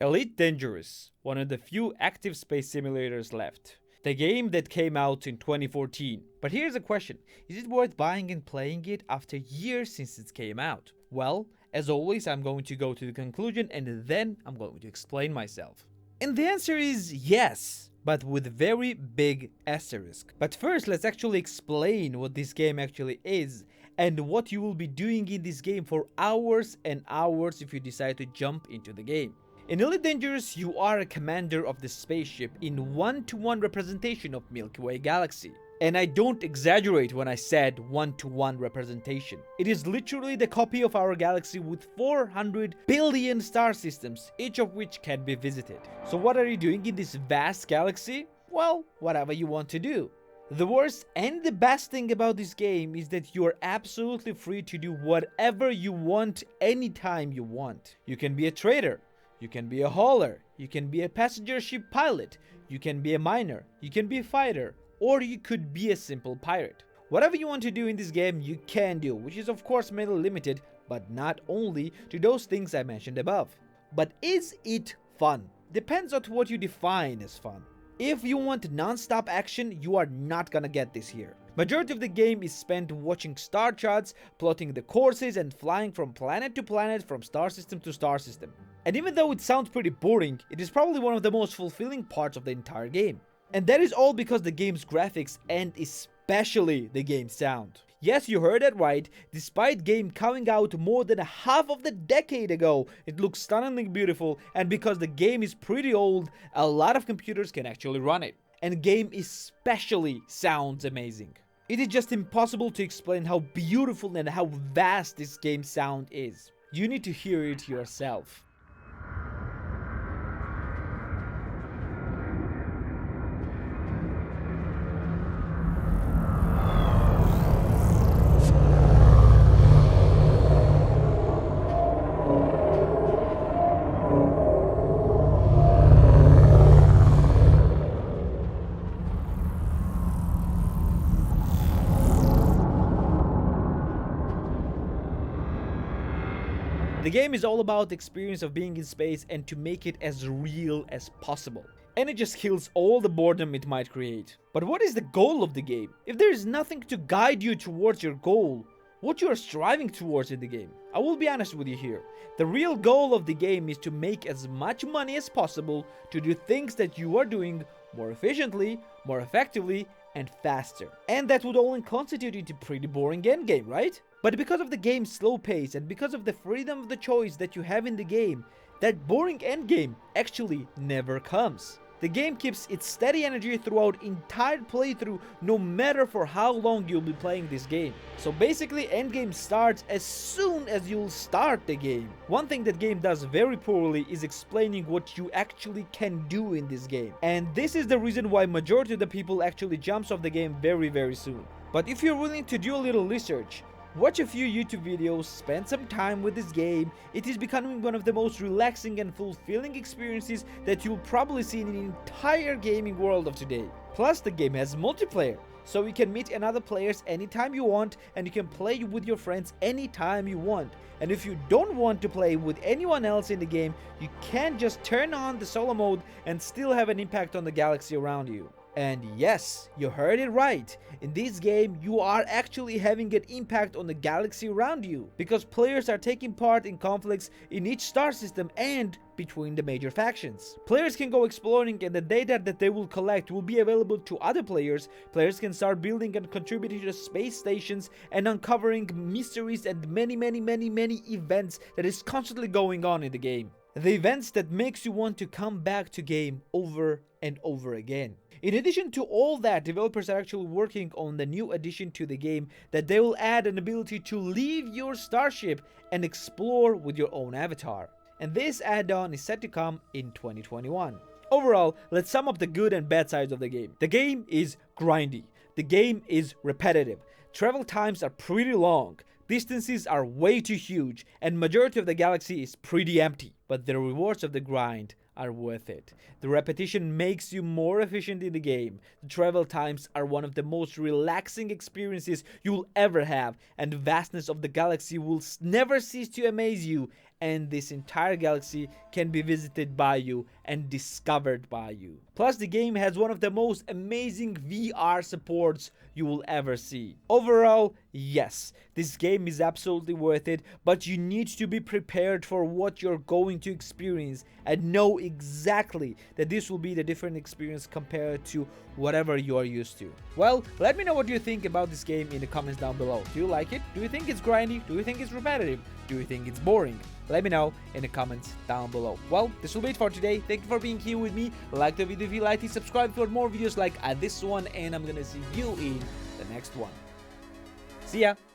Elite Dangerous, one of the few active space simulators left. The game that came out in 2014. But here's a question, is it worth buying and playing it after years since it came out? Well, as always, I'm going to go to the conclusion and then I'm going to explain myself. And the answer is yes, but with very big asterisk. But first, let's actually explain what this game actually is and what you will be doing in this game for hours and hours if you decide to jump into the game. In Elite Dangerous, you are a commander of the spaceship in one-to-one representation of Milky Way galaxy. And I don't exaggerate when I said one-to-one representation. It is literally the copy of our galaxy with 400 billion star systems, each of which can be visited. So what are you doing in this vast galaxy? Well, whatever you want to do. The worst and the best thing about this game is that you are absolutely free to do whatever you want anytime you want. You can be a trader. You can be a hauler, you can be a passenger ship pilot, you can be a miner, you can be a fighter, or you could be a simple pirate. Whatever you want to do in this game, you can do, which is of course mainly limited, but not only to those things I mentioned above. But is it fun? Depends on what you define as fun. If you want non-stop action, you are not gonna get this here. Majority of the game is spent watching star charts, plotting the courses and flying from planet to planet, from star system to star system. And even though it sounds pretty boring, it is probably one of the most fulfilling parts of the entire game. And that is all because the game's graphics and especially the game's sound. Yes, you heard it right, despite game coming out more than half of the decade ago, it looks stunningly beautiful, and because the game is pretty old, a lot of computers can actually run it. And game especially sounds amazing. It is just impossible to explain how beautiful and how vast this game's sound is. You need to hear it yourself. The game is all about the experience of being in space and to make it as real as possible. And it just kills all the boredom it might create. But what is the goal of the game? If there is nothing to guide you towards your goal, what you are striving towards in the game? I will be honest with you here. The real goal of the game is to make as much money as possible to do things that you are doing more efficiently, more effectively, and faster. And that would all constitute into pretty boring endgame, right? But because of the game's slow pace and because of the freedom of the choice that you have in the game, that boring endgame actually never comes. The game keeps its steady energy throughout entire playthrough, no matter for how long you'll be playing this game. So basically endgame starts as soon as you'll start the game. One thing that game does very poorly is explaining what you actually can do in this game. And this is the reason why majority of the people actually jumps off the game very soon. But if you're willing to do a little research, watch a few YouTube videos, spend some time with this game, it is becoming one of the most relaxing and fulfilling experiences that you'll probably see in the entire gaming world of today. Plus the game has multiplayer, so you can meet another players anytime you want and you can play with your friends anytime you want. And if you don't want to play with anyone else in the game, you can just turn on the solo mode and still have an impact on the galaxy around you. And yes, you heard it right. In this game, you are actually having an impact on the galaxy around you, because players are taking part in conflicts in each star system and between the major factions. Players can go exploring and the data that they will collect will be available to other players. Players can start building and contributing to space stations and uncovering mysteries and many events that is constantly going on in the game. The events that makes you want to come back to game over and over again. In addition to all that, developers are actually working on the new addition to the game that they will add an ability to leave your starship and explore with your own avatar. And this add-on is set to come in 2021. Overall, let's sum up the good and bad sides of the game. The game is grindy. The game is repetitive. Travel times are pretty long. Distances are way too huge, and majority of the galaxy is pretty empty. But the rewards of the grind are worth it. The repetition makes you more efficient in the game. The travel times are one of the most relaxing experiences you'll ever have, and the vastness of the galaxy will never cease to amaze you. and this entire galaxy can be visited by you and discovered by you. Plus, the game has one of the most amazing VR supports you will ever see. Overall, yes, this game is absolutely worth it, but you need to be prepared for what you're going to experience and know exactly that this will be the different experience compared to whatever you are used to. Well, let me know what you think about this game in the comments down below. Do you like it? Do you think it's grindy? Do you think it's repetitive? Do you think it's boring? Let me know in the comments down below. Well, this will be it for today. Thank you for being here with me. Like the video if you liked it, subscribe for more videos like this one, and I'm gonna see you in the next one. See ya!